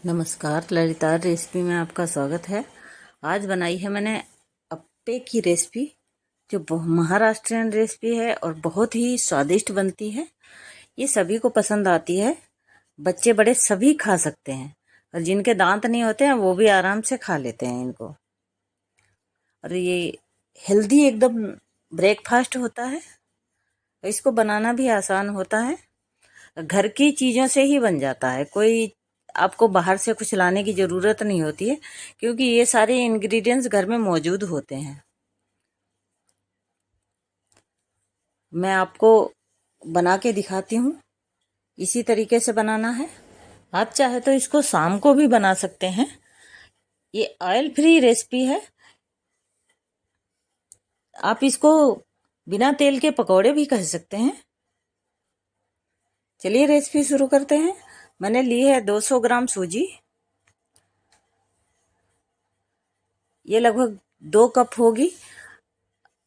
नमस्कार, ललिता रेसिपी में आपका स्वागत है। आज बनाई है मैंने अप्पे की रेसिपी, जो महाराष्ट्रियन रेसिपी है और बहुत ही स्वादिष्ट बनती है। ये सभी को पसंद आती है, बच्चे बड़े सभी खा सकते हैं और जिनके दांत नहीं होते हैं वो भी आराम से खा लेते हैं इनको। और ये हेल्दी एकदम ब्रेकफास्ट होता है। इसको बनाना भी आसान होता है, घर की चीज़ों से ही बन जाता है। कोई आपको बाहर से कुछ लाने की ज़रूरत नहीं होती है, क्योंकि ये सारे इंग्रेडिएंट्स घर में मौजूद होते हैं। मैं आपको बना के दिखाती हूँ, इसी तरीके से बनाना है। आप चाहे तो इसको शाम को भी बना सकते हैं। ये ऑयल फ्री रेसिपी है। आप इसको बिना तेल के पकौड़े भी कह सकते हैं। चलिए रेसिपी शुरू करते हैं। मैंने ली है 200 ग्राम सूजी। ये लगभग 2 कप होगी।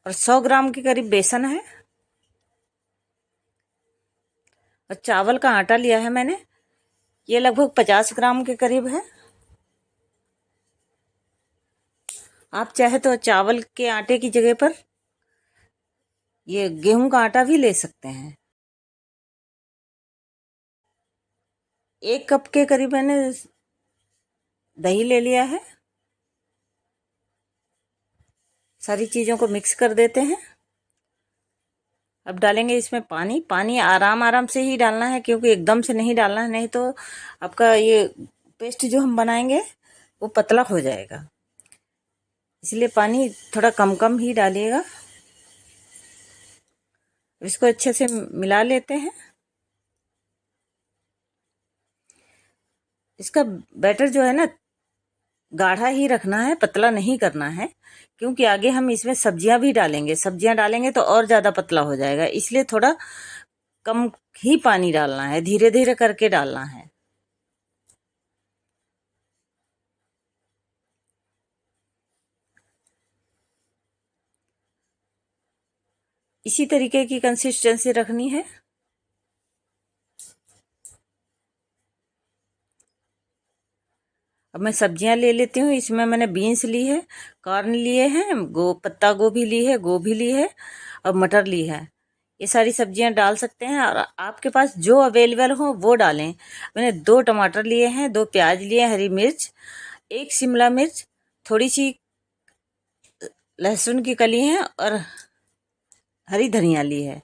और 100 ग्राम के करीब बेसन है। और चावल का आटा लिया है मैंने, ये लगभग 50 ग्राम के करीब है। आप चाहे तो चावल के आटे की जगह पर ये गेहूं का आटा भी ले सकते हैं। 1 कप के करीब मैंने दही ले लिया है। सारी चीज़ों को मिक्स कर देते हैं। अब डालेंगे इसमें पानी। पानी आराम आराम से ही डालना है, क्योंकि एकदम से नहीं डालना है, नहीं तो आपका ये पेस्ट जो हम बनाएंगे वो पतला हो जाएगा। इसलिए पानी थोड़ा कम कम ही डालिएगा। इसको अच्छे से मिला लेते हैं। इसका बैटर जो है ना, गाढ़ा ही रखना है, पतला नहीं करना है, क्योंकि आगे हम इसमें सब्जियां भी डालेंगे। सब्जियां डालेंगे तो और ज़्यादा पतला हो जाएगा, इसलिए थोड़ा कम ही पानी डालना है, धीरे धीरे करके डालना है। इसी तरीके की कंसिस्टेंसी रखनी है। अब मैं सब्जियां ले लेती हूँ। इसमें मैंने बीन्स ली है, कॉर्न लिए हैं, पत्ता गोभी ली है, गोभी ली है और मटर ली है। ये सारी सब्जियां डाल सकते हैं, और आपके पास जो अवेलेबल हो वो डालें। मैंने 2 टमाटर लिए हैं, 2 प्याज लिए, हरी मिर्च, 1 शिमला मिर्च, थोड़ी सी लहसुन की कली है और हरी धनिया ली है।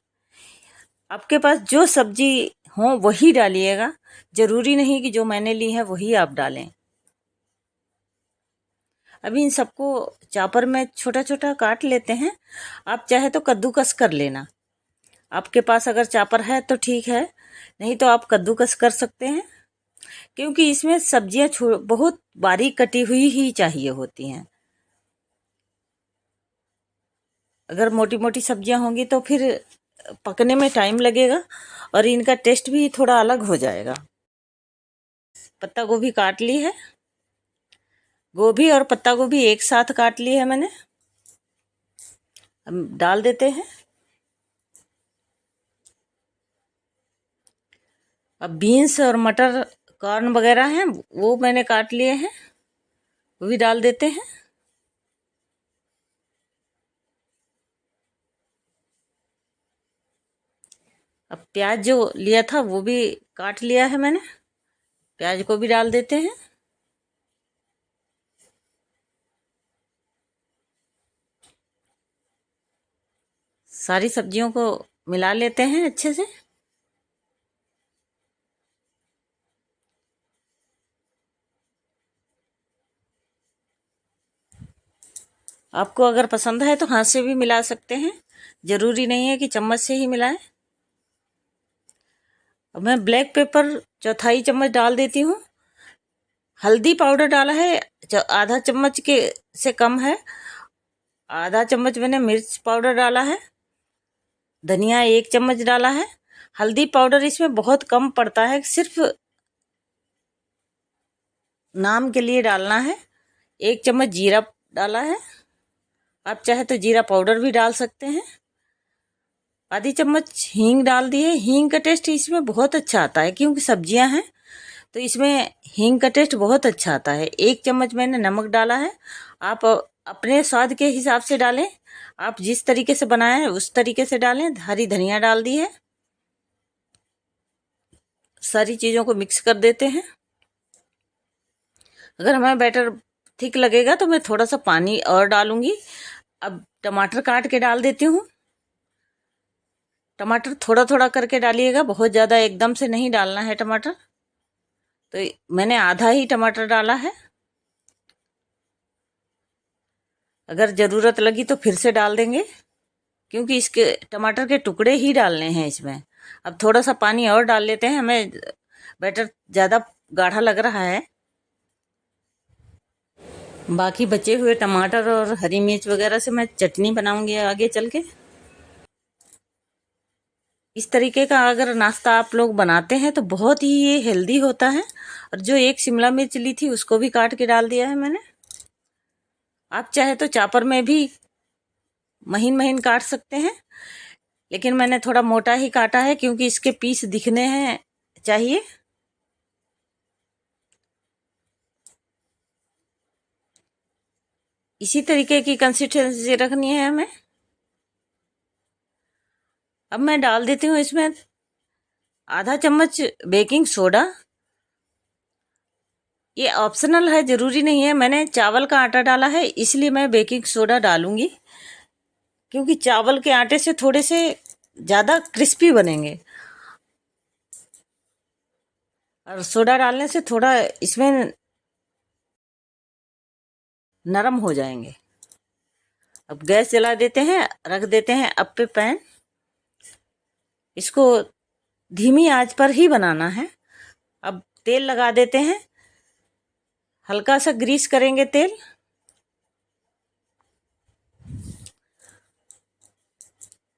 आपके पास जो सब्जी हो वही डालिएगा, जरूरी नहीं कि जो मैंने ली है वही आप डालें। अभी इन सबको चॉपर में छोटा छोटा काट लेते हैं। आप चाहे तो कद्दूकस कर लेना। आपके पास अगर चॉपर है तो ठीक है, नहीं तो आप कद्दूकस कर सकते हैं, क्योंकि इसमें सब्जियां बहुत बारीक कटी हुई ही चाहिए होती हैं। अगर मोटी मोटी सब्जियां होंगी तो फिर पकने में टाइम लगेगा और इनका टेस्ट भी थोड़ा अलग हो जाएगा। पत्ता गोभी काट ली है। गोभी और पत्ता गोभी एक साथ काट ली है मैंने। हम डाल देते हैं। अब बीन्स और मटर, कॉर्न वगैरह हैं, वो मैंने काट लिए हैं, वो भी डाल देते हैं। अब प्याज जो लिया था वो भी काट लिया है मैंने, प्याज को भी डाल देते हैं। सारी सब्जियों को मिला लेते हैं अच्छे से। आपको अगर पसंद है तो हाथ से भी मिला सकते हैं, ज़रूरी नहीं है कि चम्मच से ही मिलाएं। अब मैं ब्लैक पेपर चौथाई चम्मच डाल देती हूँ। हल्दी पाउडर डाला है, आधा चम्मच के से कम है। आधा चम्मच मैंने मिर्च पाउडर डाला है। धनिया 1 चम्मच डाला है। हल्दी पाउडर इसमें बहुत कम पड़ता है, सिर्फ नाम के लिए डालना है। 1 चम्मच जीरा डाला है। आप चाहे तो जीरा पाउडर भी डाल सकते हैं। आधी चम्मच हींग डाल दी है। हींग का टेस्ट इसमें बहुत अच्छा आता है, क्योंकि सब्जियां हैं तो इसमें हींग का टेस्ट बहुत अच्छा आता है। 1 चम्मच मैंने नमक डाला है। आप अपने स्वाद के हिसाब से डालें। आप जिस तरीके से बनाए हैं उस तरीके से डालें। हरी धनिया डाल दी है। सारी चीज़ों को मिक्स कर देते हैं। अगर हमें बैटर थिक लगेगा तो मैं थोड़ा सा पानी और डालूंगी। अब टमाटर काट के डाल देती हूँ। टमाटर थोड़ा थोड़ा करके डालिएगा, बहुत ज़्यादा एकदम से नहीं डालना है टमाटर। तो मैंने आधा ही टमाटर डाला है। अगर ज़रूरत लगी तो फिर से डाल देंगे, क्योंकि इसके टमाटर के टुकड़े ही डालने हैं इसमें। अब थोड़ा सा पानी और डाल लेते हैं, हमें बैटर ज़्यादा गाढ़ा लग रहा है। बाकी बचे हुए टमाटर और हरी मिर्च वगैरह से मैं चटनी बनाऊंगी आगे चल के। इस तरीके का अगर नाश्ता आप लोग बनाते हैं तो बहुत ही ये हेल्दी होता है। और जो 1 शिमला मिर्च ली थी उसको भी काट के डाल दिया है मैंने। आप चाहे तो चॉपर में भी महीन महीन काट सकते हैं, लेकिन मैंने थोड़ा मोटा ही काटा है क्योंकि इसके पीस दिखने हैं चाहिए। इसी तरीके की कंसिस्टेंसी रखनी है हमें। अब मैं डाल देती हूँ इसमें आधा चम्मच बेकिंग सोडा। ये ऑप्शनल है, ज़रूरी नहीं है। मैंने चावल का आटा डाला है इसलिए मैं बेकिंग सोडा डालूंगी, क्योंकि चावल के आटे से थोड़े से ज़्यादा क्रिस्पी बनेंगे और सोडा डालने से थोड़ा इसमें नरम हो जाएंगे। अब गैस जला देते हैं, रख देते हैं अब पे पैन। इसको धीमी आंच पर ही बनाना है। अब तेल लगा देते हैं, हल्का सा ग्रीस करेंगे तेल।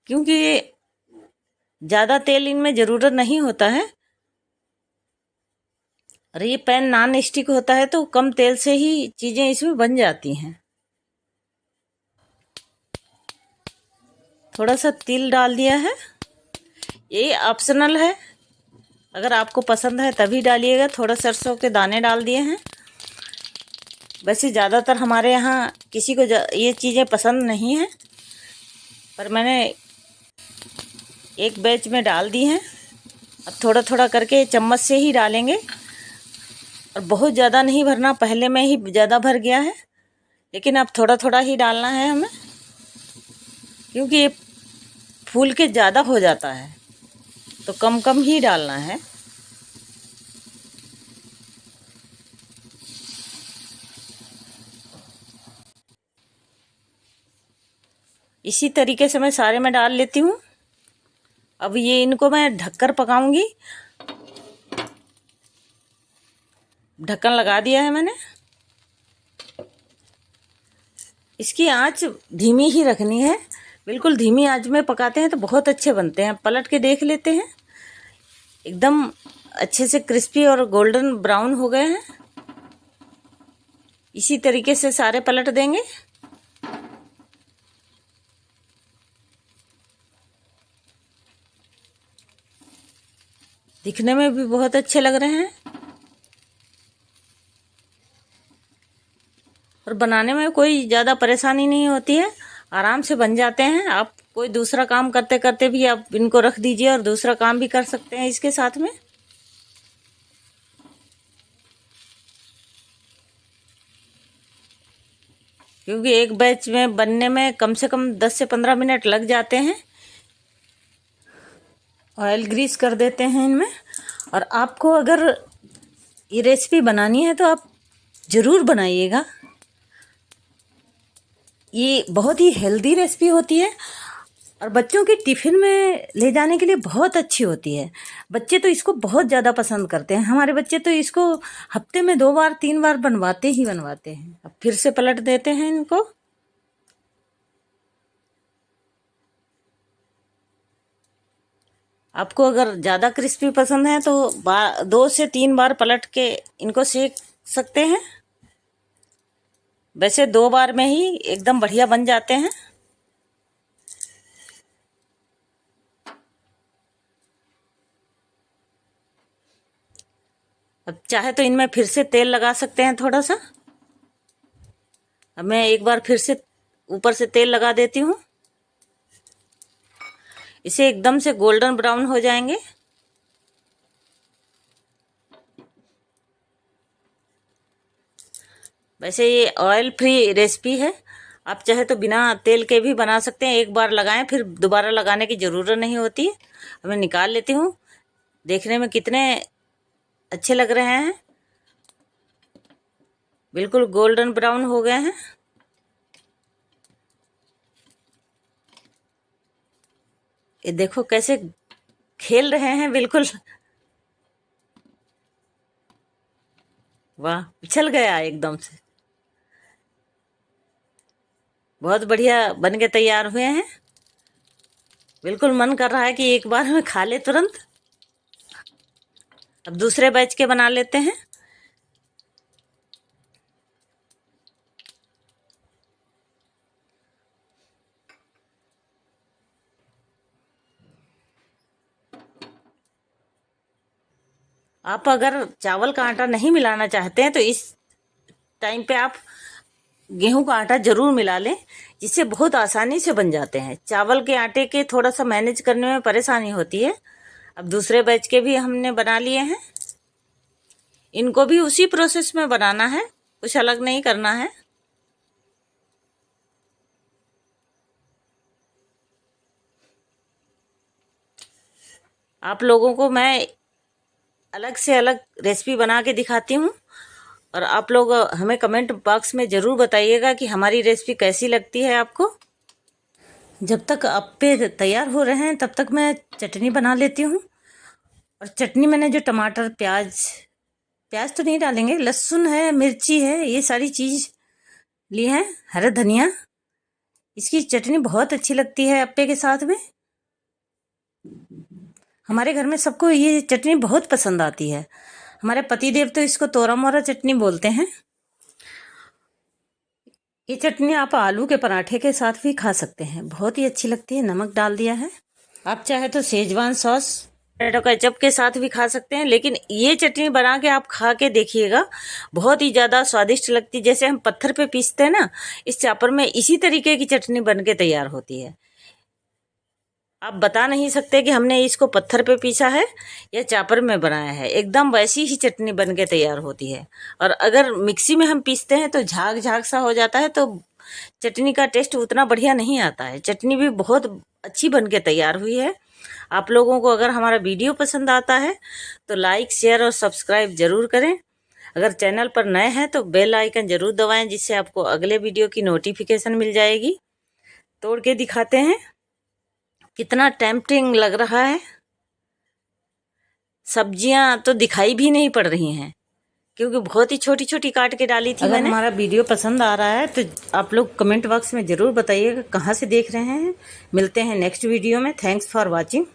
क्योंकि ये ज़्यादा तेल इनमें ज़रूरत नहीं होता है और ये पैन नॉन स्टिक होता है तो कम तेल से ही चीज़ें इसमें बन जाती हैं। थोड़ा सा तिल डाल दिया है, ये ऑप्शनल है। अगर आपको पसंद है तभी डालिएगा। थोड़ा सरसों के दाने डाल दिए हैं। वैसे ज़्यादातर हमारे यहाँ किसी को ये चीज़ें पसंद नहीं हैं, पर मैंने एक बैच में डाल दी हैं। अब थोड़ा थोड़ा करके चम्मच से ही डालेंगे और बहुत ज़्यादा नहीं भरना। पहले में ही ज़्यादा भर गया है, लेकिन अब थोड़ा थोड़ा ही डालना है हमें, क्योंकि ये फूल के ज़्यादा हो जाता है तो कम कम ही डालना है। इसी तरीके से मैं सारे में डाल लेती हूँ। अब ये इनको मैं ढककर पकाऊंगी। ढक्कन लगा दिया है मैंने। इसकी आंच धीमी ही रखनी है। बिल्कुल धीमी आंच में पकाते हैं तो बहुत अच्छे बनते हैं। पलट के देख लेते हैं, एकदम अच्छे से क्रिस्पी और गोल्डन ब्राउन हो गए हैं। इसी तरीके से सारे पलट देंगे। दिखने में भी बहुत अच्छे लग रहे हैं और बनाने में कोई ज़्यादा परेशानी नहीं होती है, आराम से बन जाते हैं। आप कोई दूसरा काम करते करते भी आप इनको रख दीजिए और दूसरा काम भी कर सकते हैं इसके साथ में। क्योंकि एक बैच में बनने में कम से कम 10 से 15 मिनट लग जाते हैं। ऑयल ग्रीस कर देते हैं इनमें। और आपको अगर ये रेसिपी बनानी है तो आप ज़रूर बनाइएगा। ये बहुत ही हेल्दी रेसिपी होती है और बच्चों के टिफ़िन में ले जाने के लिए बहुत अच्छी होती है। बच्चे तो इसको बहुत ज़्यादा पसंद करते हैं। हमारे बच्चे तो इसको हफ्ते में 2 बार 3 बार बनवाते ही बनवाते हैं। अब फिर से पलट देते हैं इनको। आपको अगर ज़्यादा क्रिस्पी पसंद है तो 2 से 3 बार पलट के इनको सेक सकते हैं। वैसे 2 बार में ही एकदम बढ़िया बन जाते हैं। अब चाहे तो इनमें फिर से तेल लगा सकते हैं थोड़ा सा। अब मैं एक बार फिर से ऊपर से तेल लगा देती हूँ। इसे एकदम से गोल्डन ब्राउन हो जाएंगे। वैसे ये ऑयल फ्री रेसिपी है, आप चाहे तो बिना तेल के भी बना सकते हैं। एक बार लगाएं फिर दोबारा लगाने की ज़रूरत नहीं होती है। अब मैं निकाल लेती हूँ। देखने में कितने अच्छे लग रहे हैं, बिल्कुल गोल्डन ब्राउन हो गए हैं। ये देखो कैसे खेल रहे हैं, बिल्कुल वाह, उछल गया एकदम से। बहुत बढ़िया बन के तैयार हुए हैं। बिल्कुल मन कर रहा है कि एक बार में खा ले तुरंत। अब दूसरे बैच के बना लेते हैं। आप अगर चावल का आटा नहीं मिलाना चाहते हैं तो इस टाइम पे आप गेहूं का आटा जरूर मिला लें, जिससे बहुत आसानी से बन जाते हैं। चावल के आटे के थोड़ा सा मैनेज करने में परेशानी होती है। अब दूसरे बैच के भी हमने बना लिए हैं। इनको भी उसी प्रोसेस में बनाना है, कुछ अलग नहीं करना है। आप लोगों को मैं अलग से अलग रेसिपी बना के दिखाती हूँ, और आप लोग हमें कमेंट बॉक्स में ज़रूर बताइएगा कि हमारी रेसिपी कैसी लगती है आपको। जब तक अप्पे तैयार हो रहे हैं तब तक मैं चटनी बना लेती हूँ। और चटनी मैंने जो टमाटर प्याज तो नहीं डालेंगे, लहसुन है, मिर्ची है, ये सारी चीज़ ली है, हरा धनिया। इसकी चटनी बहुत अच्छी लगती है अप्पे के साथ में। हमारे घर में सबको ये चटनी बहुत पसंद आती है। हमारे पतिदेव तो इसको तोरा मोरा चटनी बोलते हैं। ये चटनी आप आलू के पराठे के साथ भी खा सकते हैं, बहुत ही अच्छी लगती है। नमक डाल दिया है। आप चाहे तो शेजवान सॉस, टोमेटो केचप के साथ भी खा सकते हैं, लेकिन ये चटनी बना के आप खा के देखिएगा, बहुत ही ज़्यादा स्वादिष्ट लगती है। जैसे हम पत्थर पे पीसते हैं ना, इस चापर में इसी तरीके की चटनी बन के तैयार होती है। आप बता नहीं सकते कि हमने इसको पत्थर पे पीसा है या चापर में बनाया है, एकदम वैसी ही चटनी बन के तैयार होती है। और अगर मिक्सी में हम पीसते हैं तो झाग झाग सा हो जाता है, तो चटनी का टेस्ट उतना बढ़िया नहीं आता है। चटनी भी बहुत अच्छी बन के तैयार हुई है। आप लोगों को अगर हमारा वीडियो पसंद आता है तो लाइक, शेयर और सब्सक्राइब ज़रूर करें। अगर चैनल पर नए हैं तो बेल आइकन ज़रूर दबाएं, जिससे आपको अगले वीडियो की नोटिफिकेशन मिल जाएगी। तोड़ के दिखाते हैं, कितना टेम्पटिंग लग रहा है। सब्जियां तो दिखाई भी नहीं पड़ रही हैं, क्योंकि बहुत ही छोटी छोटी काट के डाली थी मैंने। हमारा वीडियो पसंद आ रहा है तो आप लोग कमेंट बॉक्स में ज़रूर बताइएगा कहाँ से देख रहे हैं। मिलते हैं नेक्स्ट वीडियो में। Thanks for watching.